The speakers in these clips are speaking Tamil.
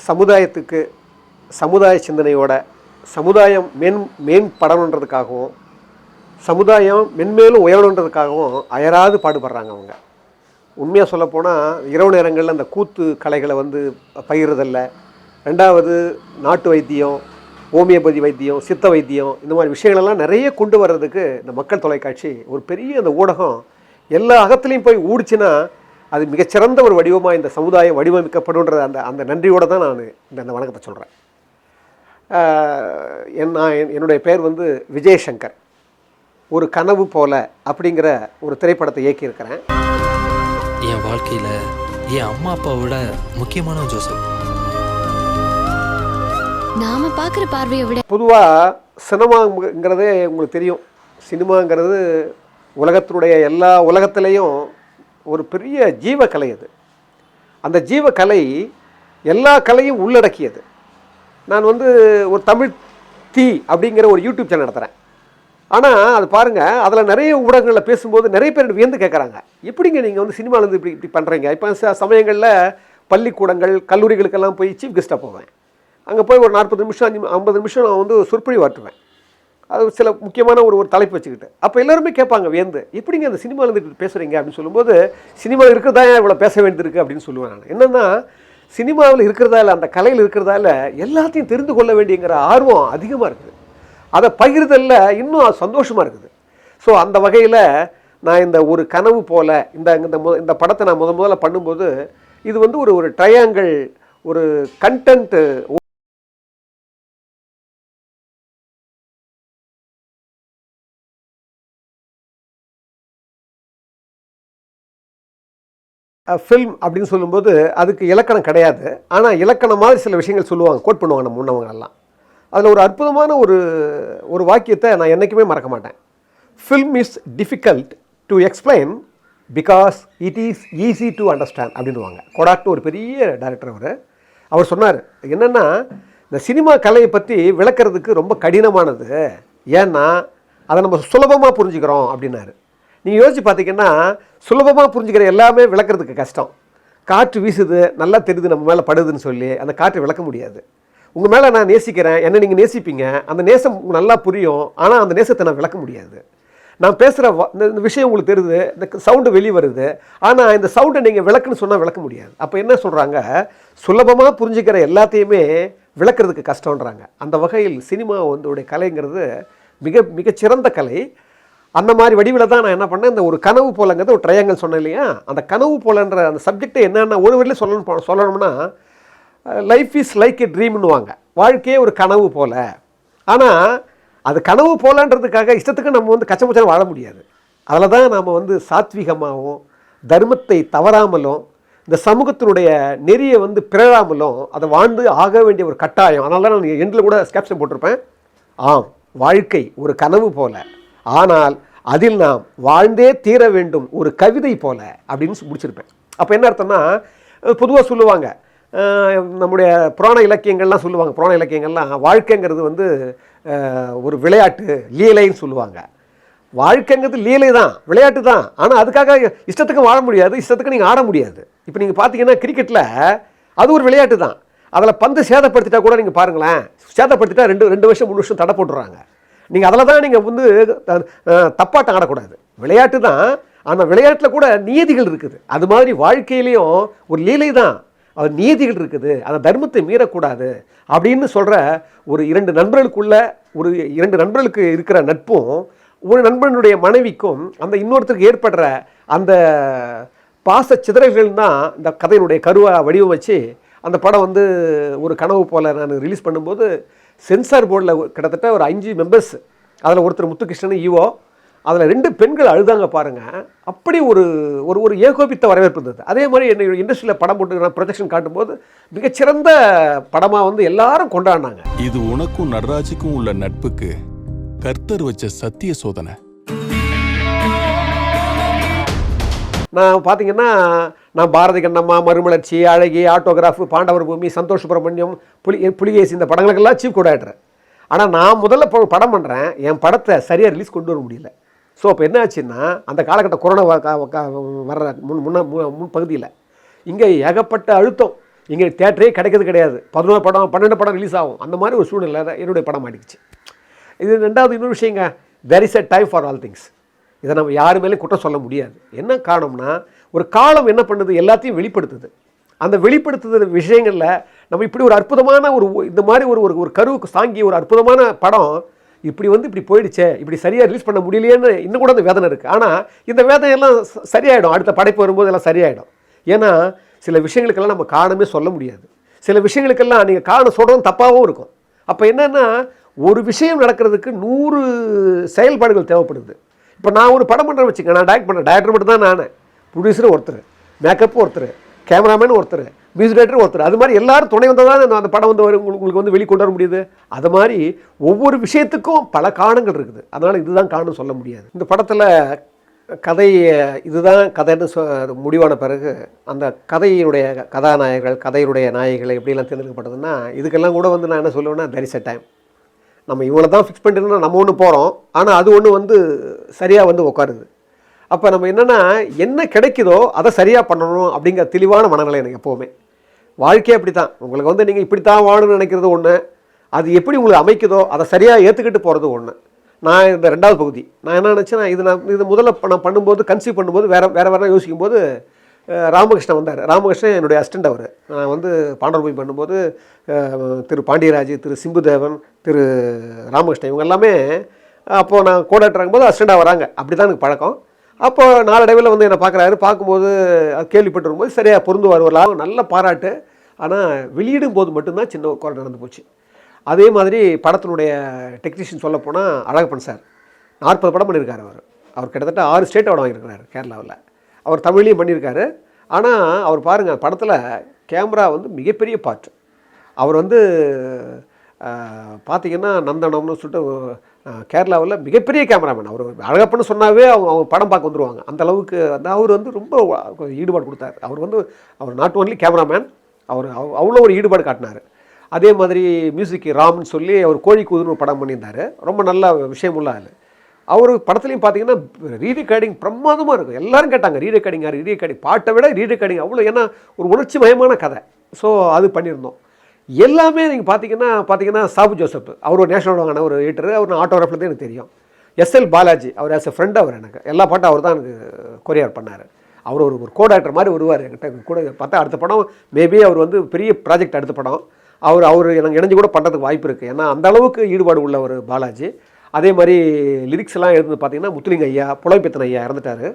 சமுதாயத்துக்கு சமுதாய சிந்தனையோட சமுதாயம் மேம்படணுன்றதுக்காகவும் சமுதாயம் மென்மேலும் உயரணுன்றதுக்காகவும் அயராது பாடுபடுறாங்க அவங்க. உண்மையாக சொல்லப்போனால் இரவு நேரங்களில் அந்த கூத்து கலைகளை வந்து பகிர்றதில்ல. ரெண்டாவது நாட்டு வைத்தியம், ஹோமியோபதி வைத்தியம், சித்த வைத்தியம், இந்த மாதிரி விஷயங்களெல்லாம் நிறைய கொண்டு வர்றதுக்கு இந்த மக்கள் தொலைக்காட்சி ஒரு பெரிய அந்த ஊடகம் எல்லா அகத்துலேயும் போய் ஊடிச்சுன்னா அது மிகச்சிறந்த ஒரு வடிவமாக இந்த சமுதாயம் வடிவமைக்கப்படுன்ற அந்த நன்றியோடு தான் நான் இந்த வணக்கத்தை சொல்கிறேன். என்னுடைய பேர் வந்து விஜயசங்கர். ஒரு கனவு போல அப்படிங்கிற ஒரு திரைப்படத்தை இயக்கியிருக்கிறேன். என் வாழ்க்கையில் என் அம்மா அப்பாவோட முக்கியமான ஜோசப். நாம பார்க்குற பார்வையை விட பொதுவாக சினிமாங்கிறதே உங்களுக்கு தெரியும். சினிமாங்கிறது உலகத்தினுடைய எல்லா உலகத்திலையும் ஒரு பெரிய ஜீவக்கலை. அது அந்த ஜீவக்கலை எல்லா கலையும் உள்ளடக்கியது. நான் வந்து ஒரு தமிழ் தீ அப்படிங்கிற ஒரு யூடியூப் சேனல் நடத்துகிறேன். ஆனால் அது பாருங்கள், அதில் நிறைய ஊடகங்களில் பேசும்போது நிறைய பேர் வியந்து கேட்குறாங்க, எப்படிங்க நீங்கள் வந்து சினிமாவிலேருந்து இப்படி பண்ணுறீங்க? இப்போ சமயங்களில் பள்ளிக்கூடங்கள் கல்லூரிகளுக்கெல்லாம் போய் சீஃப் கெஸ்ட்டாக போவேன். அங்கே போய் ஒரு 40 நிமிஷம் 50 நிமிஷம் நான் வந்து சொற்பொழி வாட்டுவேன். அது சில முக்கியமான ஒரு தலைப்பு வச்சுக்கிட்டு. அப்போ எல்லாருமே கேட்பாங்க வியந்து, எப்படிங்க அந்த சினிமாவிலேருந்து பேசுகிறீங்க அப்படின்னு சொல்லும்போது, சினிமாவில் இருக்கிறதா இவ்வளோ பேச வேண்டியிருக்கு அப்படின்னு சொல்லுவேன் நான். என்னென்னா, சினிமாவில் இருக்கிறதால அந்த கலையில் இருக்கிறதால எல்லாத்தையும் தெரிந்து கொள்ள வேண்டியங்கிற ஆர்வம் அதிகமாக இருக்குது. அதை பகிர்தல்ல இன்னும் சந்தோஷமாக இருக்குது. ஸோ அந்த வகையில் நான் இந்த ஒரு கனவு போல் இந்த படத்தை நான் முதல்ல பண்ணும்போது இது வந்து ஒரு ட்ரையாங்கிள் ஒரு கண்டென்ட்டு ஃபில்ம் அப்படின்னு சொல்லும்போது அதுக்கு இலக்கணம் கிடையாது. ஆனால் இலக்கணம் மாதிரி சில விஷயங்கள் சொல்லுவாங்க, கோட் பண்ணுவாங்க நம்ம முன்னவங்கெல்லாம். அதில் ஒரு அற்புதமான ஒரு வாக்கியத்தை நான் என்றைக்குமே மறக்க மாட்டேன். Film is difficult to explain because it is easy to understand அப்படின்வாங்க. கொடாக்னு ஒரு பெரிய டைரக்டர் அவர் சொன்னார், என்னென்னா இந்த சினிமா கலையை பற்றி விளக்கிறதுக்கு ரொம்ப கடினமானது, ஏன்னா அதை நம்ம சுலபமாக புரிஞ்சுக்கிறோம் அப்படின்னாரு. நீங்கள் யோசிச்சு பார்த்தீங்கன்னா, சுலபமாக புரிஞ்சுக்கிற எல்லாமே விளக்கிறதுக்கு கஷ்டம். காற்று வீசுது, நல்லா தெரியுது, நம்ம மேலே படுதுன்னு சொல்லி அந்த காற்றை விளக்க முடியாது. உங்கள் மேலே நான் நேசிக்கிறேன், என்ன நீங்கள் நேசிப்பீங்க, அந்த நேசம் நல்லா புரியும், ஆனால் அந்த நேசத்தை நான் விளக்க முடியாது. நான் பேசுகிற இந்த விஷயம் உங்களுக்கு தெரியுது, இந்த சவுண்டு வெளியே வருது, ஆனால் இந்த சவுண்டை நீங்கள் விளக்குன்னு சொன்னால் விளக்க முடியாது. அப்போ என்ன சொல்கிறாங்க, சுலபமாக புரிஞ்சுக்கிற எல்லாத்தையுமே விளக்குறதுக்கு கஷ்டன்றாங்க. அந்த வகையில் சினிமா வந்து கலைங்கிறது மிகச்சிறந்த கலை. அந்த மாதிரி வடிவில் தான் நான் என்ன பண்ணேன், இந்த ஒரு கனவு போலங்கிறது ஒரு ட்ரையாங்கல் சொன்னேன் இல்லையா, அந்த கனவு போலன்ற அந்த சப்ஜெக்டை என்னென்ன ஒரு வரையிலே சொல்லணும்னா, லைஃப் இஸ் லைக் எ ட்ரீம்னுவாங்க. வாழ்க்கையே ஒரு கனவு போல. ஆனால் அது கனவு போலன்றதுக்காக இஷ்டத்துக்கு நம்ம வந்து கச்சமுச்சம் வாழ முடியாது. அதில் தான் நாம் வந்து சாத்வீகமாகவும் தர்மத்தை தவறாமலும் இந்த சமூகத்தினுடைய நெறியை வந்து பிறழாமலும் அதை வாழ்ந்து ஆக வேண்டிய ஒரு கட்டாயம். அதனால தான் நான் எண்டில் கூட கேப்ஷன் போட்டிருப்பேன், ஆம் வாழ்க்கை ஒரு கனவு போல, ஆனால் அதில் நாம் வாழ்ந்தே தீர வேண்டும் ஒரு கவிதை போல அப்படின்னு முடிச்சிருப்பேன். அப்போ என்ன அர்த்தம்னா, பொதுவாக சொல்லுவாங்க, நம்முடைய புராண இலக்கியங்கள்லாம் சொல்லுவாங்க, புராண இலக்கியங்கள்லாம் வாழ்க்கைங்கிறது வந்து ஒரு விளையாட்டு லீலைன்னு சொல்லுவாங்க. வாழ்க்கைங்கிறது லீலை தான், விளையாட்டு தான். ஆனால் அதுக்காக இஷ்டத்துக்கும் வாழ முடியாது, இஷ்டத்துக்கு நீங்கள் ஆட முடியாது. இப்போ நீங்கள் பார்த்தீங்கன்னா கிரிக்கெட்டில் அது ஒரு விளையாட்டு தான். அதில் பந்து சேதப்படுத்திட்டா கூட நீங்கள் பாருங்களேன், சேதப்படுத்திட்டா 2 வருஷம் 3 வருஷம் தடை போட்டுறாங்க. நீங்கள் அதில் தான் நீங்கள் வந்து தப்பாட்டம் ஆடக்கூடாது. விளையாட்டு தான், ஆனால் விளையாட்டில் கூட நியதிகள் இருக்குது. அது மாதிரி வாழ்க்கையிலையும் ஒரு லீலை தான், அது நியதிகள் இருக்குது, அந்த தர்மத்தை மீறக்கூடாது அப்படின்னு சொல்கிற ஒரு 2 நண்பர்களுக்கு இருக்கிற நட்பும் ஒரு நண்பனுடைய மனைவிக்கும் அந்த இன்னொருத்தருக்கு ஏற்படுற அந்த பாச சிதறல்கள் தான் இந்த கதையினுடைய கருவாக வடிவமைச்சு அந்த படம் வந்து ஒரு கனவு போல் நான் ரிலீஸ் பண்ணும்போது சென்சார் போர்டில் கிட்டத்தட்ட ஒரு 5 மெம்பர்ஸ், அதில் ஒருத்தர் முத்துகிருஷ்ணன் ஈவோ, அதில் 2 பெண்கள் அழுதாங்க பாருங்கள். அப்படி ஒரு ஏகோபித்த வரவேற்பு இருந்தது. அதே மாதிரி என்னை இண்டஸ்ட்ரியில் படம் போட்டு நான் ப்ரொஜெக்ஷன் காட்டும்போது மிகச்சிறந்த படமாக வந்து எல்லாரும் கொண்டாடினாங்க. இது உனக்கும் நடராஜுக்கும் உள்ள நட்புக்கு கர்த்தர் வச்ச சத்திய சோதனை. நான் பார்த்தீங்கன்னா, நான் பாரதி கண்ணம்மா, மறுமலர்ச்சி, அழகி, ஆட்டோகிராஃபு, பாண்டவர் பூமி, சந்தோஷ் சுப்ரமணியம், புலிகேசி, இந்த படங்களுக்கெல்லாம் சீஃப் கோஆர்டினேட்டர். ஆனால் நான் முதல்ல படம் பண்ணுறேன், என் படத்தை சரியாக ரிலீஸ் கொண்டு வர முடியல. ஸோ அப்போ என்ன ஆச்சுன்னா, அந்த காலகட்ட கொரோனா வர்ற முன் பகுதியில் இங்கே ஏகப்பட்ட அழுத்தம். இங்கே தேட்டரே கிடைக்கிறது கிடையாது. 11 படம் 12 படம் ரிலீஸ் ஆகும். அந்த மாதிரி ஒரு சூழ்நிலை தான் என்னுடைய படம் மாட்டிக்கிச்சு. இது ரெண்டாவது இன்னொரு விஷயங்க, there is a time for all things. இதை நம்ம யாரு மேலே குற்றம் சொல்ல முடியாது. என்ன காரணம்னா, ஒரு காலம் என்ன பண்ணுது, எல்லாத்தையும் வெளிப்படுத்துது. அந்த வெளிப்படுத்துகிற விஷயங்களில் நம்ம இப்படி ஒரு அற்புதமான இந்த மாதிரி ஒரு கருவுக்கு தாங்கி ஒரு அற்புதமான படம் இப்படி போயிடுச்சே, இப்படி சரியாக ரிலீஸ் பண்ண முடியலையேன்னு இன்னும் கூட அந்த வேதனை இருக்குது. ஆனால் இந்த வேதனையெல்லாம் சரியாயிடும், அடுத்த படைப்பு வரும்போது எல்லாம் சரியாயிடும். ஏன்னா சில விஷயங்களுக்கெல்லாம் நம்ம காரணமே சொல்ல முடியாது. சில விஷயங்களுக்கெல்லாம் நீங்கள் காரணம் சொல்கிறதும் தப்பாகவும் இருக்கும். அப்போ என்னென்னா, ஒரு விஷயம் நடக்கிறதுக்கு 100 செயல்பாடுகள் தேவைப்படுது. இப்போ நான் ஒரு படம் பண்ணுறேன் வச்சுக்கேன், நான் டைரக்டர் மட்டும் தான், நான் ப்ரொடியூசரும் ஒருத்தர், மேக்கப் ஒருத்தர், கேமராமேன் ஒருத்தர், மியூசிக் டைரக்டர் ஒருத்தர், அது மாதிரி எல்லாரும் துணை வந்தால் தான் அந்த படம் வந்து உங்களுக்கு வந்து வெளிக்கொண்டு வர முடியுது. அது மாதிரி ஒவ்வொரு விஷயத்துக்கும் பல காரணங்கள் இருக்குது. அதனால் இதுதான் காரணம் சொல்ல முடியாது. இந்த படத்தில் கதை இதுதான் கதைன்னு முடிவான பிறகு அந்த கதையினுடைய கதாநாயகர்கள், கதையுடைய நாயகிகள் எப்படிலாம் தேர்ந்தெடுக்கப்பட்டதுன்னா, இதுக்கெல்லாம் கூட வந்து நான் என்ன சொல்லுவேன்னா, there is a time. நம்ம இவ்வளோ தான் ஃபிக்ஸ் பண்ணிட்டு நம்ம ஒன்று போகிறோம், ஆனால் அது ஒன்று வந்து சரியாக வந்து உட்காருது. அப்போ நம்ம என்னென்னா, என்ன கிடைக்குதோ அதை சரியாக பண்ணணும் அப்படிங்கிற தெளிவான மனநிலை எனக்கு எப்போவுமே. வாழ்க்கையே அப்படி தான். உங்களுக்கு வந்து நீங்கள் இப்படி தான் வாழணும்னு நினைக்கிறது ஒன்று, அது எப்படி உங்களுக்கு அமைக்குதோ அதை சரியாக ஏற்றுக்கிட்டு போகிறது ஒன்று. நான் இந்த 2வது பகுதி நான் என்ன நினச்சேன்னா, இது முதல்ல நான் பண்ணும்போது, கன்சீவ் பண்ணும்போது வேறு யோசிக்கும் போது ராமகிருஷ்ணன் வந்தார். ராமகிருஷ்ணன் என்னுடைய அசிஸ்டண்ட். அவர் நான் வந்து பாண்டவபூமி பண்ணும்போது திரு பாண்டியராஜ், திரு சிம்புதேவன், திரு ராமகிருஷ்ணன் இவங்க எல்லாமே அப்போது நான் கோடாக்டர் போது அசிஸ்டண்டாக வராங்க. அப்படி தான் எனக்கு பழக்கம். அப்போ நாளடைவில் வந்து என்னை பார்க்குறாரு. பார்க்கும்போது கேள்விப்பட்டு வரும்போது சரியாக பொருந்துவார், ஒரு நல்ல பாராட்டு. ஆனால் வெளியிடும் போது மட்டும்தான் சின்ன குறை நடந்து போச்சு. அதே மாதிரி படத்தினுடைய டெக்னீஷியன் சொல்ல போனால் அழகப்பன் சார் 40 படம் பண்ணியிருக்காரு. அவர் கிட்டத்தட்ட 6 ஸ்டேட் அவார்டு வாங்கியிருக்கிறாரு கேரளாவில். அவர் தமிழ்லையும் பண்ணியிருக்காரு. ஆனால் அவர் பாருங்கள், படத்தில் கேமரா வந்து மிகப்பெரிய பார்ட். அவர் வந்து பார்த்திங்கன்னா நந்தனம்னு சொல்லிட்டு கேரளாவில் மிகப்பெரிய கேமராமேன். அவர் அழகப்பன்னு சொன்னாவே அவங்க படம் பார்க்க வந்துடுவாங்க. அந்த அளவுக்கு அவர் வந்து ரொம்ப ஈடுபாடு கொடுத்தார். அவர் நாட் ஓன்லி கேமராமேன், அவர் அவ்வளோ ஒரு ஈடுபாடு காட்டினார். அதே மாதிரி மியூசிக் ராம்னு சொல்லி அவர் கோழிக்கூதுன்னு ஒரு படம் பண்ணியிருந்தார். ரொம்ப நல்ல விஷயமுள்ள ஆள். அவர் படத்துலையும் பார்த்தீங்கன்னா ரீரெக்கார்டிங் பிரமாதமாக இருக்கும். எல்லோரும் கேட்டாங்க, ரீரெக்கார்டிங் பாட்டை விட ரீரெக்கார்டிங் அவ்வளோ, ஏன்னா ஒரு உணர்ச்சி மயமான கதை. ஸோ அது பண்ணியிருந்தோம். எல்லாமே நீங்கள் பார்த்தீங்கன்னா சாபு ஜோசப், அவர் ஒரு நேஷனல் வாங்கின ஒரு எடிட்டர். அவர் ஆட்டோகிராஃபில் தான் எனக்கு தெரியும். எஸ்எல் பாலாஜி, அவர் ஆஸ் எ ஃப்ரெண்ட், அவர் எனக்கு எல்லா பாட்டும் அவர் தான் எனக்கு கொரியார் பண்ணார். அவர் ஒரு கோடாக்டர் மாதிரி வருவார் என்கிட்ட கூட. பார்த்தா அடுத்த படம் மேபி அவர் வந்து பெரிய ப்ராஜெக்ட், அடுத்த படம் அவர் எனக்கு இணைஞ்சு கூட பண்ணுறதுக்கு வாய்ப்பு இருக்குது. ஏன்னா அந்த அளவுக்கு ஈடுபாடு உள்ள ஒரு பாலாஜி. அதே மாதிரி லிரிக்ஸ் எல்லாம் எழுந்து பார்த்தீங்கன்னா முத்துலிங்க ஐயா, புலம்பித்தன் ஐயா இறந்துட்டார்.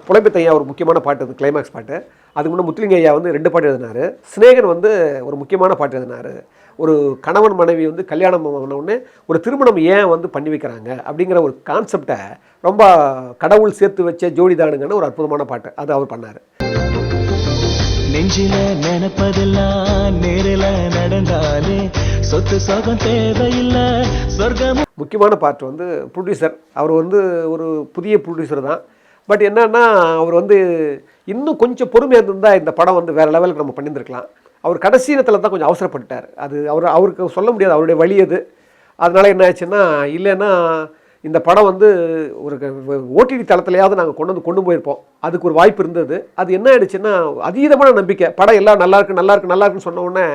புலம்பித்தன் ஐயா ஒரு முக்கியமான பாட்டு, அது கிளைமேக்ஸ் பாட்டு. அதுக்கு முன்னே முத்துலிங்க ஐயா வந்து 2 பாட்டு எழுதினார். ஸ்நேகன் வந்து ஒரு முக்கியமான பாட்டு எழுதினார். ஒரு கணவன் மனைவி வந்து கல்யாணம் பண்ணவுடனே ஒரு திருமணம் ஏன் வந்து பண்ணி வைக்கிறாங்க அப்படிங்கிற ஒரு கான்செப்டை ரொம்ப கடவுள் சேர்த்து வச்ச ஜோடிதானுங்கன்னு ஒரு அற்புதமான பாட்டு, அது அவர் பண்ணார். நெஞ்சில நினைப்பதெல்லாம் நேரில நடந்தாலே சொத்து சோகம் தேவையில்லை சொர்க்கம். முக்கியமான பார்ட் வந்து ப்ரொடியூசர். அவர் வந்து ஒரு புதிய ப்ரொடியூசர் தான். பட் என்னன்னா, அவர் வந்து இன்னும் கொஞ்சம் பொறுமையாக இருந்திருந்தால் இந்த படம் வந்து வேறு லெவலுக்கு நம்ம பண்ணியிருந்துருக்கலாம். அவர் கடைசி நேரத்தில் தான் கொஞ்சம் அவசரப்பட்டுட்டார். அது அவருக்கு சொல்ல முடியாது, அவருடைய வழி அது. அதனால் என்ன ஆச்சுன்னா, இல்லைன்னா இந்த படம் வந்து ஒரு ஓடிடி தளத்துலையாவது நாங்கள் கொண்டு போயிருப்போம். அதுக்கு ஒரு வாய்ப்பு இருந்தது. அது என்ன ஆயிடுச்சுன்னா, அதீதமான நம்பிக்கை. படம் எல்லாம் நல்லா இருக்குன்னு சொன்ன உடனே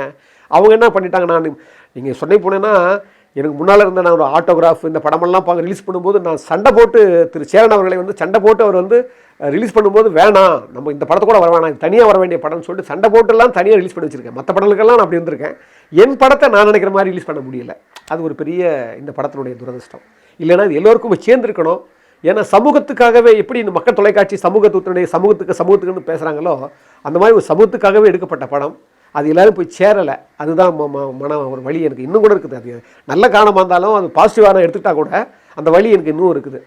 அவங்க என்ன பண்ணிட்டாங்க, நீங்கள் சொன்ன போனேன்னா எனக்கு முன்னால் இருந்த நான் ஒரு ஆட்டோகிராஃப் இந்த படமெல்லாம் ரிலீஸ் பண்ணும்போது நான் சண்டை போட்டு திரு சேரன் அவர்களை வந்து சண்டை போட்டு அவர் வந்து ரிலீஸ் பண்ணும்போது வேணாம், நம்ம இந்த படத்தை கூட வர வேணாம், தனியாக வர வேண்டிய படம்னு சொல்லிட்டு சண்டை போட்டுலாம் தனியாக ரிலீஸ் பண்ணி வச்சுருக்கேன். மற்ற படங்களுக்கெல்லாம் நான் அப்படி இருந்திருக்கேன். என் படத்தை நான் நினைக்கிற மாதிரி ரிலீஸ் பண்ண முடியல. அது ஒரு பெரிய இந்த படத்தினுடைய துரதிர்ஷ்டம். இல்லைன்னா இது எல்லோருக்கும் சேர்ந்துருக்கணும். ஏன்னா சமூகத்துக்காகவே எப்படி இந்த மக்கள் தொலைக்காட்சி சமூகத்துக்குன்னு பேசுகிறாங்களோ, அந்த மாதிரி ஒரு சமூகத்துக்காகவே எடுக்கப்பட்ட படம். அது எல்லோரும் போய் சேரலை. அதுதான் ஒரு வழி எனக்கு இன்னும் கூட இருக்குது. அது நல்ல காரணமாக இருந்தாலும் அது பாசிட்டிவாக எடுத்துக்கிட்டா கூட அந்த வழி எனக்கு இன்னும் இருக்குது.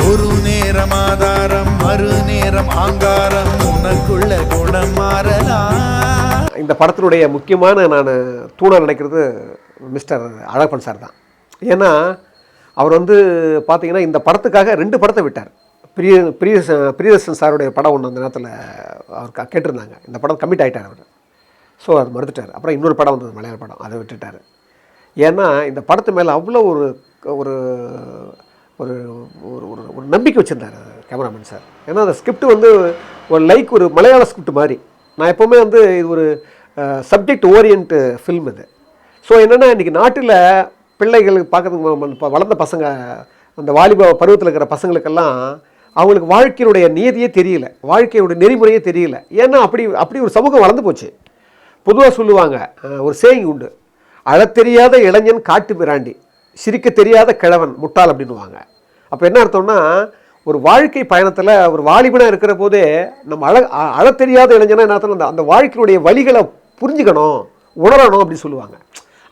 ஒரு நேரம் ஆதாரம், மறு நேரம் ஆங்காரம், உனக்குள்ள குணம் மாறலாம். இந்த படத்தினுடைய முக்கியமான நான் தூணாக நினைக்கிறது மிஸ்டர் அழகப்பன் சார் தான். ஏன்னா அவர் வந்து பார்த்தீங்கன்னா இந்த படத்துக்காக 2 படத்தை விட்டார். பிரியதர்ஷன் சாருடைய படம் ஒன்று அந்த நேரத்தில் அவர் கேட்டிருந்தாங்க. இந்த படம் கமிட் ஆகிட்டார் அவர். ஸோ அது மறுத்துட்டார். அப்புறம் இன்னொரு படம் வந்தது, மலையாள படம், அதை விட்டுட்டார். ஏன்னா இந்த படத்து மேலே அவ்வளோ ஒரு ஒரு ஒரு ஒரு நம்பிக்கை வச்சுருந்தார் கேமராமேன் சார். ஏன்னா அந்த ஸ்கிரிப்ட் வந்து ஒரு மலையாள ஸ்கிரிப்ட் மாதிரி நான் எப்போவுமே வந்து இது ஒரு சப்ஜெக்ட் ஓரியன்ட் ஃபில்ம் இது. ஸோ என்னென்னா இன்றைக்கி நாட்டில் பிள்ளைகளுக்கு பார்க்குறதுக்கு இப்போ வளர்ந்த பசங்க, அந்த வாலிப பருவத்தில் இருக்கிற பசங்களுக்கெல்லாம் அவங்களுக்கு வாழ்க்கையினுடைய நியதியே தெரியல, வாழ்க்கையோட நெறிமுறையே தெரியல. ஏன்னா அப்படி ஒரு சமூகம் வளர்ந்து போச்சு. பொதுவாக சொல்லுவாங்க, ஒரு சேயிங் உண்டு, அழத் தெரியாத இளைஞன் காட்டு மிராண்டி, சிரிக்க தெரியாத கிழவன் முட்டாள் அப்படின்னுவாங்க. அப்போ என்ன அர்த்தம்னா, ஒரு வாழ்க்கை பயணத்தில் ஒரு வாலிபனாக இருக்கிற போதே நம்ம அழத் தெரியாத இளைஞனா என்ன அர்த்தம், அந்த வாழ்க்கையினுடைய வழிகளை புரிஞ்சுக்கணும், உணரணும் அப்படின்னு சொல்லுவாங்க.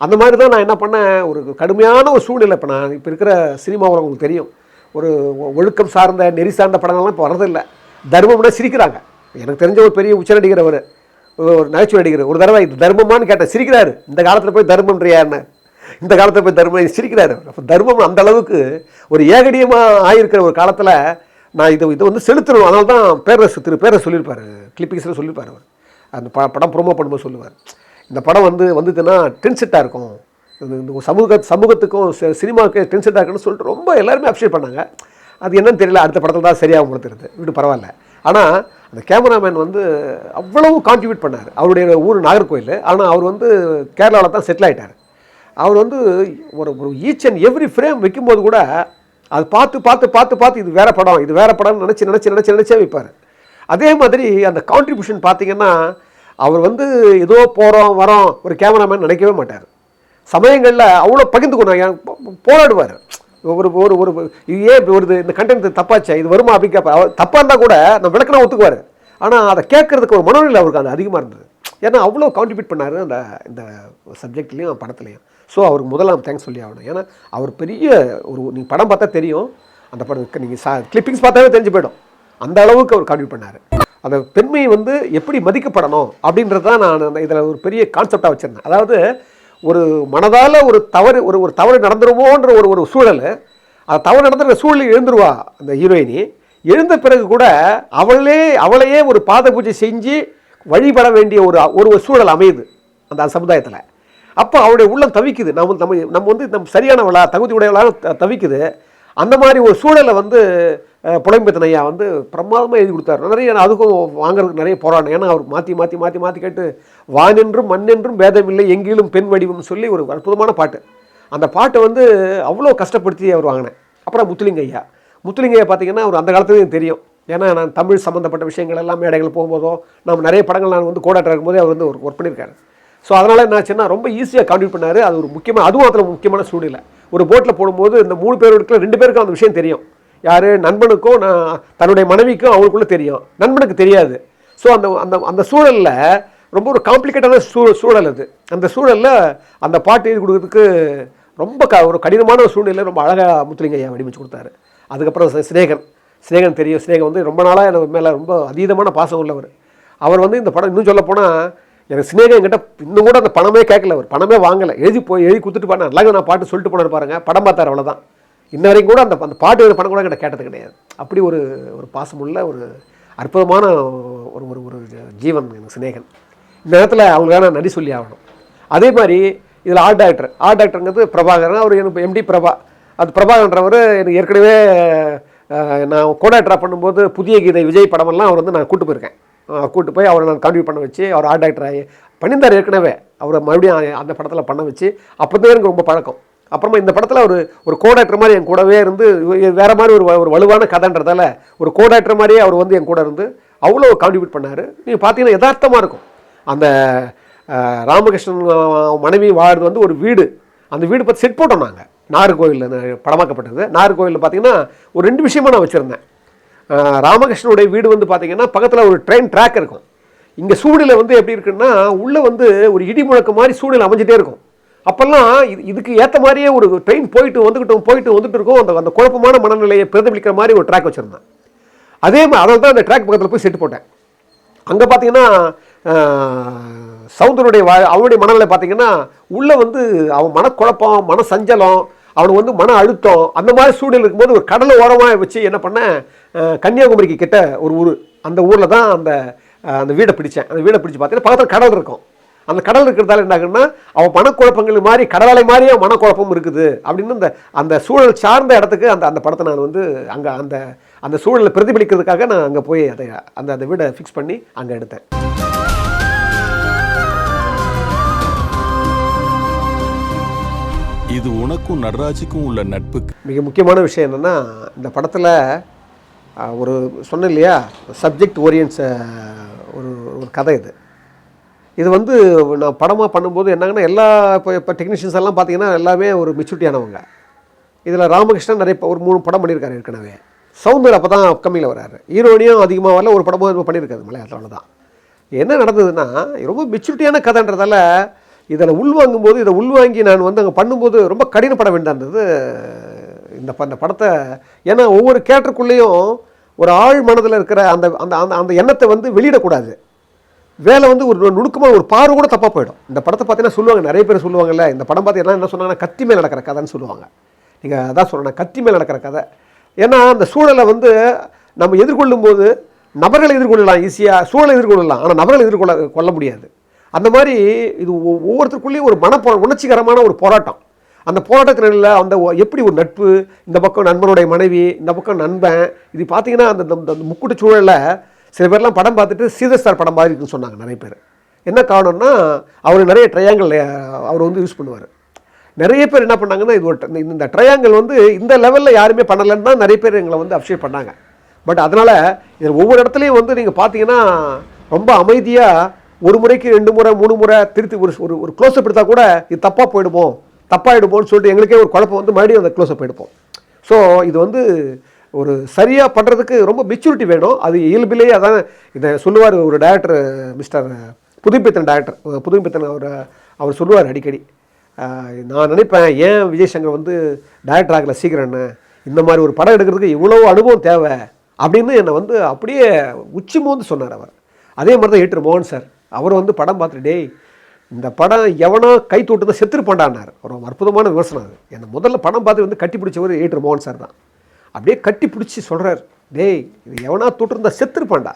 அந்த மாதிரி தான் நான் என்ன பண்ணேன், ஒரு கடுமையான ஒரு சூழ்நிலை. இப்போ இருக்கிற சினிமாவில் உங்களுக்கு தெரியும், ஒரு ஒழுக்கம் சார்ந்த நெறி சார்ந்த படங்கள்லாம் இப்போ வரதில்லை. தர்மம்னா சிரிக்கிறாங்க. எனக்கு தெரிஞ்ச ஒரு பெரிய உச்ச நடிகர், அவர் ஒரு நகைச்சுவை நடிகர், ஒரு தடவை இது தர்மமானு கேட்டேன், சிரிக்கிறாரு. இந்த காலத்தில் போய் தர்மன்றியான்னு, இந்த காலத்தில் போய் தர்மம் சிரிக்கிறாரு. அப்போ தர்மம் அந்த அளவுக்கு ஒரு ஏகடியமாக ஆகியிருக்கிற ஒரு காலத்தில் நான் இதை வந்து செலுத்தணும். அதனால தான் பேரரசு சொல்லியிருப்பார், கிளிப்பிங்ஸில் சொல்லியிருப்பார். அவர் அந்த படம் ப்ரொமோ பண்ணும்போது சொல்லுவார், இந்த படம் வந்துதுன்னா டென்செட்டாக இருக்கும், இந்த சமூகத்துக்கும் சினிமாவுக்கு டென்செட்டாக இருக்குன்னு சொல்லிட்டு ரொம்ப எல்லாருமே அப்ரிஷியேட் பண்ணாங்க. அது என்னன்னு தெரியல, அடுத்த படத்தில் தான் சரியாக கொடுத்துருது, வீடு பரவாயில்ல. ஆனால் அந்த கேமராமேன் வந்து அவ்வளவு கான்ட்ரிபியூட் பண்ணார். அவருடைய ஊர் நாகர்கோயில், ஆனால் அவர் வந்து கேரளாவில் தான் செட்டில் ஆகிட்டார். அவர் வந்து ஒரு ஈச் அண்ட் எவ்ரி ஃப்ரேம் வைக்கும்போது கூட அது பார்த்து இது வேறு படம்னு நினச்சே வைப்பார். அதே மாதிரி அந்த கான்ட்ரிபியூஷன் பார்த்திங்கன்னா, அவர் வந்து ஏதோ போகிறோம் வரோம் ஒரு கேமராமேன் நினைக்கவே மாட்டார். சமயங்களில் அவ்வளோ பகிர்ந்துக்கணும், போராடுவார். ஒரு இந்த கண்டென்ட் தப்பாச்சா, இது வருமா அப்படின்னு கேட்பார். தப்பாக இருந்தால் கூட நம்ம விளக்கணம் ஒத்துக்குவார். ஆனால் அதை கேட்கறதுக்கு ஒரு மனநிலை அவருக்கு அது அதிகமாக இருந்தது. ஏன்னா அவ்வளோ கான்ட்ரிபியூட் பண்ணார் இந்த சப்ஜெக்ட்லேயும் படத்துலையும். ஸோ அவருக்கு முதலாம் தேங்க்ஸ் சொல்லி ஆகணும். ஏன்னா அவர் பெரிய நீங்கள் படம் பார்த்தா தெரியும், அந்த படம் நீங்கள் கிளிப்பிங்ஸ் பார்த்தாவே தெரிஞ்சு போயிடும், அந்த அளவுக்கு அவர் கான்ட்ரிபியூட் பண்ணார். அந்த பெண்மை வந்து எப்படி மதிக்கப்படணும் அப்படின்றது தான் நான் இதில் ஒரு பெரிய கான்செப்டாக வச்சுருந்தேன். அதாவது ஒரு மனதால் ஒரு தவறு நடந்துருமோன்ற ஒரு சூழல், அது தவறு நடந்துற சூழலில் எழுந்துருவா அந்த ஹீரோயினி. எழுந்த பிறகு கூட அவளையே ஒரு பாத பூஜை செஞ்சு வழிபட வேண்டிய ஒரு சூழல் அமையுது அந்த சமுதாயத்தில். அப்போ அவருடைய உள்ளம் தவிக்குது, நம்ம வந்து சரியானவளா தகுதி உடையவளாக தவிக்குது. அந்த மாதிரி ஒரு சூழலை வந்து புலம்பெத்தன் ஐயா வந்து பிரமாதமாக எழுதி கொடுத்தாரு. நிறைய அதுக்கும் வாங்குறதுக்கு நிறைய போராட்டம். ஏன்னா அவர் மாற்றி கேட்டு வானென்றும் மண்ணென்றும் பேதமில்லை எங்கிலும் பெண் வடிவம்னு சொல்லி ஒரு அற்புதமான பாட்டு. அந்த பாட்டை வந்து அவ்வளோ கஷ்டப்படுத்தி அவர் வாங்கினேன். அப்புறம் முத்துலிங்க ஐயா பார்த்தீங்கன்னா அவர் அந்த காலத்துலேயும் தெரியும். ஏன்னா நான் தமிழ் சம்மந்தப்பட்ட விஷயங்கள் எல்லாம் மேடைகள் போகும்போதோ நம்ம நிறைய படங்கள் நான் வந்து கோடாக்டர் இருக்கும்போதே அவர் வந்து ஒர்க் பண்ணியிருக்காரு. ஸோ அதனால் என்ன ஆச்சுன்னா ரொம்ப ஈஸியாக கான்ட்ரிபியூட் பண்ணார். அது ஒரு அதுவும் அதில் முக்கியமான சூழ்நிலை. ஒரு போட்டில் போடும்போது இந்த 3 பேருக்கு 2 பேருக்கும் அந்த விஷயம் தெரியும். யார், நண்பனுக்கும் தன்னுடைய மனைவிக்கும் அவங்களுக்குள்ளே தெரியும், நண்பனுக்கு தெரியாது. ஸோ அந்த சூழலில் ரொம்ப ஒரு காம்ப்ளிகேட்டான சூழல் அது. அந்த சூழலில் அந்த பாட்டு எழுதி கொடுக்கறதுக்கு ரொம்ப ஒரு கடினமான ஒரு சூழ்நிலை ரொம்ப அழகாக முத்துலிங்க ஐயா வடிவமைச்சு கொடுத்தாரு. அதுக்கப்புறம் சிநேகன் தெரியும். சிநேகன் வந்து ரொம்ப நாளாக எனக்கு மேலே ரொம்ப அதீதமான பாசம் உள்ளவர். அவர் வந்து இந்த படம் இன்னும் சொல்லப்போனால் எனக்கு சிநேகன் என்கிட்ட இன்னும் கூட அந்த பணமே கேட்கல, அவர் பணமே வாங்கலை, எழுதி கொடுத்துட்டு பாரு, நல்லா நான் பாட்டு சொல்லிட்டு போனார் பாருங்கள், படம் பார்த்தார், அவ்வளோதான். இன்ன வரைக்கும் கூட அந்த பாட்டு படம் கூட என்கிட்ட கேட்டது கிடையாது. அப்படி ஒரு பாசமுள்ள ஒரு அற்புதமான ஒரு ஜீவன் எனக்கு சிநேகன். இந்த நேரத்தில் அவங்களுக்கான நன்றி சொல்லி ஆகணும். அதே மாதிரி இதில் ஆர்ட் டைரக்டருங்கிறது பிரபாகரன். அவர் எனக்கு எம்டி பிரபா. அது பிரபாகரன்றவர் எனக்கு ஏற்கனவே நான் கோடாக்டராக பண்ணும்போது புதிய கீதை விஜய் படமெல்லாம் அவர் வந்து நான் கூட்டு போய் அவரை நான் கான்ட்ரிபியூட் பண்ண வச்சு அவர் ஆர்ட் டைரக்டராகி பண்ணியிருந்தார். ஏற்கனவே அவரை மறுபடியும் அந்த படத்தில் பண்ண வச்சு அப்போ தான் எனக்கு ரொம்ப பழக்கம். அப்புறமா இந்த படத்தில் ஒரு கோடாக்டர் மாதிரி என் கூடவே இருந்து, வேறு மாதிரி ஒரு வலுவான கதைன்றதால ஒரு கோடாக்டர் மாதிரியே அவர் வந்து என் கூட இருந்து அவ்வளோ கான்ட்ரிபியூட் பண்ணார். நீங்கள் பார்த்தீங்கன்னா யதார்த்தமாக இருக்கும். அந்த ராமகிருஷ்ணன் மனைவி வாழ்றது வந்து ஒரு வீடு, அந்த வீடு பார்த்து செட் போட்டோம் நாங்கள். நாகர்கோவிலில் படமாக்கப்பட்டது. நாகர்கோவிலில் பார்த்தீங்கன்னா ஒரு 2 விஷயமா நான் வச்சுருந்தேன். ராமகிருஷ்ணனுடைய வீடு வந்து பார்த்தீங்கன்னா பக்கத்தில் ஒரு ட்ரெயின் ட்ராக் இருக்கும். இங்கே சூழ்நிலை வந்து எப்படி இருக்குன்னா, உள்ளே வந்து ஒரு இடி முழக்க மாதிரி சூழ்நிலை அமைஞ்சிட்டே இருக்கும். அப்போல்லாம் இதுக்கு ஏற்ற மாதிரியே ஒரு ட்ரெயின் போயிட்டு வந்துட்டு இருக்கும். அந்த குழப்பமான மனநிலையை பிரதிபலிக்கிற மாதிரி ஒரு ட்ராக் வச்சுருந்தேன். அதே மாதிரி அதனால தான் அந்த ட்ராக் பக்கத்தில் போய் செட்டு போட்டேன். அங்கே பார்த்தீங்கன்னா சவுந்தருடைய அவனுடைய மனநிலை பார்த்தீங்கன்னா உள்ளே வந்து அவன் மனக்குழப்பம், மன சஞ்சலம், அவனுக்கு வந்து மன அழுத்தம், அந்த மாதிரி சூழ்நிலை இருக்கும்போது ஒரு கடலை ஓரமாக வச்சு என்ன பண்ணேன், கன்னியாகுமரிக்கு கிட்ட ஒரு ஊர், அந்த ஊரில் தான் அந்த வீடை பிடிச்சேன். அந்த வீடை பிடிச்சி பார்த்தீங்கன்னா பக்கத்தில் கடல் இருக்கும். அந்த கடல் இருக்கிறதால என்ன ஆகுன்னா, அவன் மனக்குழப்பங்கள் மாதிரி கடலை மாதிரியே மனக்குழப்பம் இருக்குது அப்படின்னு அந்த சூழல் சார்ந்த இடத்துக்கு அந்த படத்தை நான் வந்து அங்கே அந்த சூழலை பிரதிபலிக்கிறதுக்காக நான் அங்கே போய் அந்த வீடை ஃபிக்ஸ் பண்ணி அங்கே எடுத்தேன். இது உனக்கும் நடராஜுக்கும் உள்ள நட்புக்கு மிக முக்கியமான விஷயம் என்னென்னா, இந்த படத்தில் ஒரு சொன்னேன் இல்லையா, சப்ஜெக்ட் ஓரியன்ஸ் ஒரு ஒரு கதை இது. இது வந்து நான் படமாக பண்ணும்போது என்னாங்கன்னா, எல்லா இப்போ டெக்னீஷியன்ஸ் எல்லாம் பார்த்தீங்கன்னா எல்லாமே ஒரு மெச்சூரிட்டியானவங்க. இதில் ராமகிருஷ்ணன் நிறைய ஒரு 3 படம் பண்ணியிருக்காரு ஏற்கனவே. சவுந்தர் அப்போ தான் அப்கமிங்கில் வர்றாரு. ஹீரோனியும் அதிகமாக வரல, ஒரு படமும் பண்ணியிருக்காரு மலையாளத்தில். அவ்வளோதான். என்ன நடந்ததுன்னா, ரொம்ப மெச்சூரிட்டியான கதைன்றதால இதில் உள்வாங்கும்போது, இதை உள்வாங்கி நான் வந்து அங்கே பண்ணும்போது ரொம்ப கடினப்பட வேண்டியிருந்தது இந்த படத்தை. ஏன்னா ஒவ்வொரு கேரக்டருக்குள்ளேயும் ஒரு ஆழ் மனதில் இருக்கிற அந்த அந்த அந்த எண்ணத்தை வந்து வெளியிடக்கூடாது. வேலை வந்து ஒரு நுணுக்கமாக ஒரு பார்வை கூட தப்பாக போயிடும். இந்த படத்தை பார்த்தீங்கன்னா சொல்லுவாங்க, நிறைய பேர் சொல்லுவாங்கல்ல, இந்த படம் பார்த்தீங்கன்னா என்ன சொன்னாங்கன்னா கத்தி மேல் நடக்கிற கதைன்னு சொல்லுவாங்க. நீங்கள் அதான் சொல்லணும், கத்தி மேல் நடக்கிற கதை. ஏன்னா அந்த சூழலை வந்து நம்ம எதிர்கொள்ளும் போது நபர்களை எதிர்கொள்ளலாம், ஈஸியாக சூழலை எதிர்கொள்ளலாம், ஆனால் நபர்களை கொள்ள முடியாது. அந்த மாதிரி இது ஒவ்வொருத்தருக்குள்ளேயும் ஒரு உணர்ச்சிகரமான ஒரு போராட்டம். அந்த போராட்டத்தினில் அந்த எப்படி ஒரு நட்பு, இந்த பக்கம் நண்பனுடைய மனைவி, இந்த பக்கம் நண்பன், இது பார்த்தீங்கன்னா அந்த முக்கூட்டு சூழலில் சில பேர்லாம் படம் பார்த்துட்டு சீதர் சார் படம் மாதிரி இருக்குன்னு சொன்னாங்க நிறைய பேர். என்ன காரணம்னா, அவர் நிறைய ட்ரையாங்கிள் அவர் வந்து யூஸ் பண்ணுவார். நிறைய பேர் என்ன பண்ணாங்கன்னா, இது இந்த ட்ரையாங்கிள் வந்து இந்த லெவலில் யாருமே பண்ணலைன்னு தான் நிறைய பேர் எங்களை வந்து அப்ரிஷியேட் பண்ணாங்க. பட் அதனால் இதில் ஒவ்வொரு இடத்துலையும் வந்து நீங்கள் பார்த்தீங்கன்னா ரொம்ப அமைதியாக ஒரு முறைக்கு 2 முறை 3 முறை திருத்தி ஒரு ஒரு க்ளோஸ்அப் எடுத்தால் கூட இது தப்பாகிடுமோன்னு சொல்லிட்டு எங்களுக்கே ஒரு குழப்பம் வந்து மறுபடியும் அந்த க்ளோஸ்அப் எடுப்போம். ஸோ இது வந்து ஒரு சரியாக பண்ணுறதுக்கு ரொம்ப மெச்சூரிட்டி வேணும். அது இயல்பிலேயே அதான் இதை சொல்லுவார் ஒரு டைரக்டர், மிஸ்டர் புதுமைப்பித்தன் அவர் சொல்லுவார் அடிக்கடி. நான் நினைப்பேன், ஏன் விஜய் சங்கர் வந்து டைரக்டர் ஆகலை சீக்கிரம்னு, இந்த மாதிரி ஒரு படம் எடுக்கிறதுக்கு இவ்வளோ அனுபவம் தேவை அப்படின்னு என்னை வந்து அப்படியே உச்சி மோந்து சொன்னார் அவர். அதே மாதிரி தான் ஏற்று மோகன் சார், அவர் வந்து படம் பார்த்துட்டு, டேய் இந்த படம் எவனோ கை தொட்டு தான் செத்துருப்பாண்டான்னார். ஒரு அற்புதமான விமர்சனம் அது. என்னை முதல்ல படம் பார்த்து வந்து கட்டி பிடிச்சவர் ஏற்று மோகன் சார் தான். அப்படியே கட்டி பிடிச்சி சொல்கிறார், டேய் இது எவனா தொட்டிருந்தா செத்துருப்பாண்டா,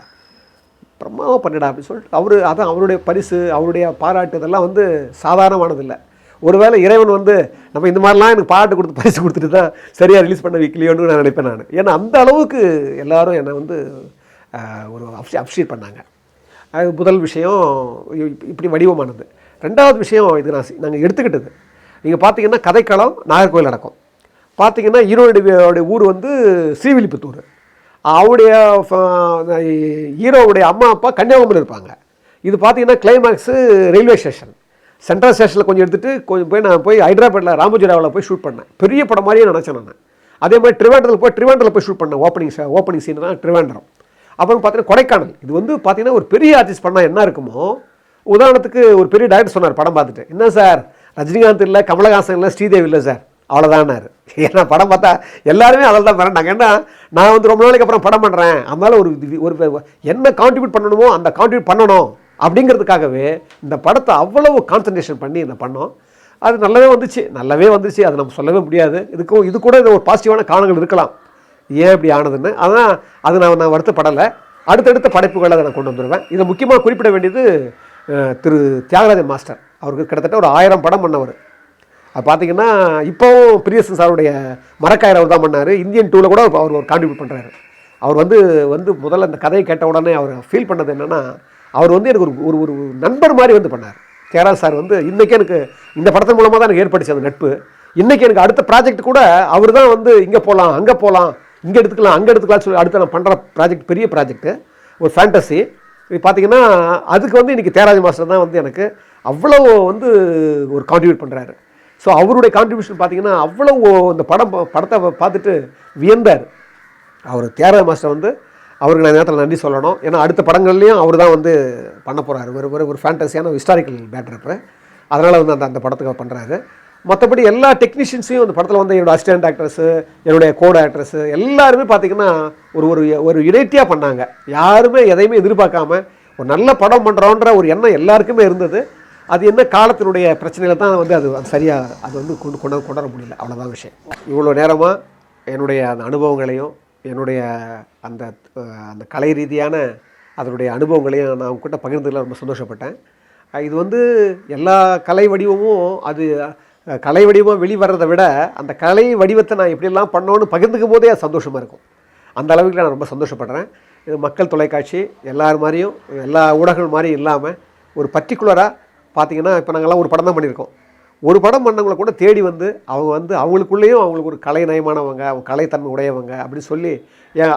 பிரம்மாவாக பண்ணிடா அப்படின்னு சொல்லிட்டு அதான் அவருடைய பரிசு, அவருடைய பாராட்டு இதெல்லாம் வந்து சாதாரணமானதில்லை. ஒருவேளை இறைவன் வந்து நம்ம இந்த மாதிரிலாம் எனக்கு பாராட்டு கொடுத்து பரிசு கொடுத்துட்டு தான் சரியாக ரிலீஸ் பண்ண வைக்கலையோன்னு நான் நினைப்பேன் நான். ஏன்னா அந்த அளவுக்கு எல்லாரும் என்னை வந்து ஒரு அப்ரிஷியேட் பண்ணாங்க. அது முதல் விஷயம், இப்படி வடிவமானது. 2வது விஷயம், இது நாங்கள் எடுத்துக்கிட்டது, நீங்கள் பார்த்தீங்கன்னா கதைக்களம் நாகர்கோவில் நடக்கும். பார்த்தீங்கன்னா ஹீரோடைய ஊர் வந்து ஸ்ரீவில்லிபுத்தூர். அவருடைய ஹீரோவுடைய அம்மா அப்பா கன்னியாகுமரி இருப்பாங்க. இது பார்த்தீங்கன்னா கிளைமேக்ஸு ரயில்வே ஸ்டேஷன், சென்ட்ரல் ஸ்டேஷனில் கொஞ்சம் எடுத்துகிட்டு கொஞ்சம் நான் போய் ஹைதராபாத்தில் ராமோஜிராவில் போய் ஷூட் பண்ணேன். பெரிய படம் மாதிரியே நினச்சேன் நான். அதே மாதிரி ட்ரிவாண்டரில் போய் ஷூட் பண்ணேன். ஓப்பனிங் சீன் தான் ட்ரிவாண்டரம். அப்புறம் பார்த்தீங்கன்னா கொடைக்கானல். இது வந்து பார்த்தீங்கன்னா ஒரு பெரிய ஆர்டிஸ்ட் பண்ணால் என்ன இருக்குமோ, உதாரணத்துக்கு ஒரு பெரிய டைரக்டர் சொன்னார் படம் பார்த்துட்டு, என்ன சார் ரஜினிகாந்த் இல்லை, கமலஹாசன் இல்லை, ஸ்ரீதேவி இல்லை சார், அவ்வளோதான்னாரு. ஏன்னா படம் பார்த்தா எல்லாருமே அதில் தான் பண்ணாங்க. ஏன்னா நான் வந்து ரொம்ப நாளைக்கு அப்புறம் படம் பண்ணுறேன், அதனால் ஒரு என்ன கான்ட்ரிபியூட் பண்ணணுமோ அந்த கான்ட்ரிபியூட் பண்ணணும் அப்படிங்கிறதுக்காகவே இந்த படத்தை அவ்வளவு கான்சன்ட்ரேஷன் பண்ணி இந்த பண்ணோம். அது நல்லாவே வந்துச்சு. அது நம்ம சொல்லவே முடியாது. இது கூட ஒரு பாசிட்டிவான காரணங்கள் இருக்கலாம் ஏன் இப்படி ஆனதுன்னு. அதான் அது நான் வருத்தப்படலை. அடுத்தடுத்த படைப்புகளை அதை நான் கொண்டு வந்துடுவேன். இதை முக்கியமாக குறிப்பிட வேண்டியது திரு தியாகராஜன் மாஸ்டர். அவருக்கு கிட்டத்தட்ட ஒரு 1000 படம் பண்ணவர். அது பார்த்தீங்கன்னா இப்போவும் பிரியசன் சாருடைய மரக்காயர் அவர் தான் பண்ணார். இந்தியன் 2ல் கூட அவர் ஒரு கான்ட்ரிபியூட் பண்ணுறாரு. அவர் வந்து முதல்ல இந்த கதையை கேட்ட உடனே அவர் ஃபீல் பண்ணது என்னென்னா, அவர் வந்து எனக்கு ஒரு ஒரு நண்பர் மாதிரி வந்து பண்ணார். தியாகராஜ் சார் வந்து இன்றைக்கி எனக்கு இந்த படத்தின் மூலமாக தான் எனக்கு ஏற்பட்டுச்சு அந்த நட்பு. இன்றைக்கி எனக்கு அடுத்த ப்ராஜெக்ட் கூட அவர் தான் வந்து இங்கே போகலாம், அங்கே போகலாம், இங்கே எடுத்துக்கலாம் சொல்லி அடுத்து நான் பண்ணுற ப்ராஜெக்ட் பெரிய ப்ராஜெக்ட்டு, ஒரு ஃபேண்டசி. இது பார்த்தீங்கன்னா அதுக்கு வந்து இன்றைக்கி தியாகராஜ் மாஸ்டர் தான் வந்து எனக்கு அவ்வளோ வந்து ஒரு கான்ட்ரிபியூட் பண்ணுறாரு. ஸோ அவருடைய கான்ட்ரிபியூஷன் பார்த்தீங்கன்னா அவ்வளோ இந்த படத்தை பார்த்துட்டு வியந்தார். அவர் தியாகராஜ மாஸ்டர் வந்து அவருக்கு நான் நேரத்தில் நன்றி சொல்லணும். ஏன்னா அடுத்த படங்கள்லேயும் அவர் தான் வந்து பண்ண போகிறாரு. ஒரு ஃபேண்டஸியான ஹிஸ்டாரிக்கல் பேட்டர். அதனால் வந்து அந்த படத்துக்கு பண்ணுறாரு. மற்றபடி எல்லா டெக்னீஷியன்ஸையும் அந்த படத்தில் வந்து என்னோடய அசிஸ்டன்ட் ஆக்ட்ரஸு, என்னுடைய கோட் ஆக்ட்ரஸு எல்லாருமே பார்த்திங்கன்னா ஒரு யுனைட்டியாக பண்ணாங்க. யாருமே எதையுமே எதிர்பார்க்காம ஒரு நல்ல படம் பண்ணுறோன்ற ஒரு எண்ணம் எல்லாருக்குமே இருந்தது. அது என்ன காலத்தினுடைய பிரச்சனையில் தான் வந்து அது சரியாக அது வந்து கொண்டாட முடியல, அவ்வளோதான் விஷயம். இவ்வளோ நேரமாக என்னுடைய அந்த அனுபவங்களையும் என்னுடைய அந்த அந்த கலை ரீதியான அதனுடைய அனுபவங்களையும் நான் உங்ககிட்ட பகிர்ந்ததில் ரொம்ப சந்தோஷப்பட்டேன். இது வந்து எல்லா கலை வடிவமும் அது கலை வடிவம் வெளிவரதை விட அந்த கலை வடிவத்தை நான் எப்படியெல்லாம் பண்ணோன்னு பகிர்ந்துக்கும் போதே அது சந்தோஷமாக இருக்கும். அந்த அளவுக்கு நான் ரொம்ப சந்தோஷப்படுறேன். இது மக்கள் தொலைக்காட்சி எல்லார் மாதிரியும் எல்லா ஊடகங்கள் மாதிரியும் இல்லாமல் ஒரு பர்டிகுலராக பார்த்திங்கன்னா இப்போ நாங்கள்லாம் ஒரு படம் தான் பண்ணியிருக்கோம். ஒரு படம் பண்ணவங்களை கூட தேடி வந்து அவங்க வந்து அவங்களுக்குள்ளேயும் அவங்களுக்கு ஒரு கலை நயமானவங்க, அவங்க கலைத்தன்மை உடையவங்க அப்படின்னு சொல்லி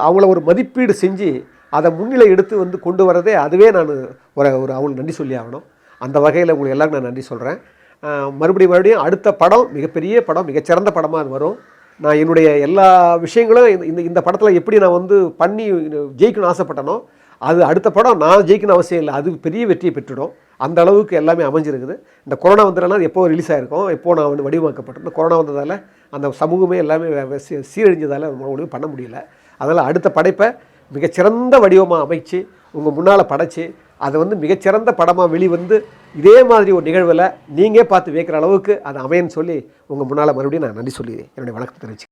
அவங்கள ஒரு மதிப்பீடு செஞ்சு அதை முன்னிலை எடுத்து வந்து கொண்டு வரதே அதுவே நான் அவங்களுக்கு நன்றி சொல்லி ஆகணும். அந்த வகையில் உங்களுக்கு எல்லாருக்கும் நான் நன்றி சொல்கிறேன். மறுபடியும் அடுத்த படம் மிகப்பெரிய படம், மிகச்சிறந்த படமாக அது வரும். நான் என்னுடைய எல்லா விஷயங்களும் இந்த படத்தில் எப்படி நான் வந்து பண்ணி ஜெயிக்கணும்னு ஆசைப்பட்டனோ அது அடுத்த படம் நான் ஜெயிக்கணும் அவசியம் இல்லை, அது பெரிய வெற்றியை பெற்றுடும். அந்த அளவுக்கு எல்லாமே அமைஞ்சிருக்குது. இந்த கொரோனா வந்ததுனால அது எப்போ ரிலீஸ் ஆகிருக்கும், எப்போ நான் வந்து வடிவமாக்கப்பட்டிருந்தேன். கொரோனா வந்ததால் அந்த சமூகமே எல்லாமே சீரழிஞ்சதால் ஒன்றும் பண்ண முடியல. அதனால் அடுத்த படைப்பை மிகச்சிறந்த வடிவமாக அமைச்சு உங்கள் முன்னால் படைச்சி அதை வந்து மிகச்சிறந்த படமாக வெளிவந்து இதே மாதிரி ஒரு நிகழ்வில் நீங்கள் பார்த்து வைக்கிற அளவுக்கு அது அமையன்னு சொல்லி உங்கள் முன்னால் மறுபடியும் நான் நன்றி சொல்லி என்னுடைய வணக்கத்தை தெரிவிச்சு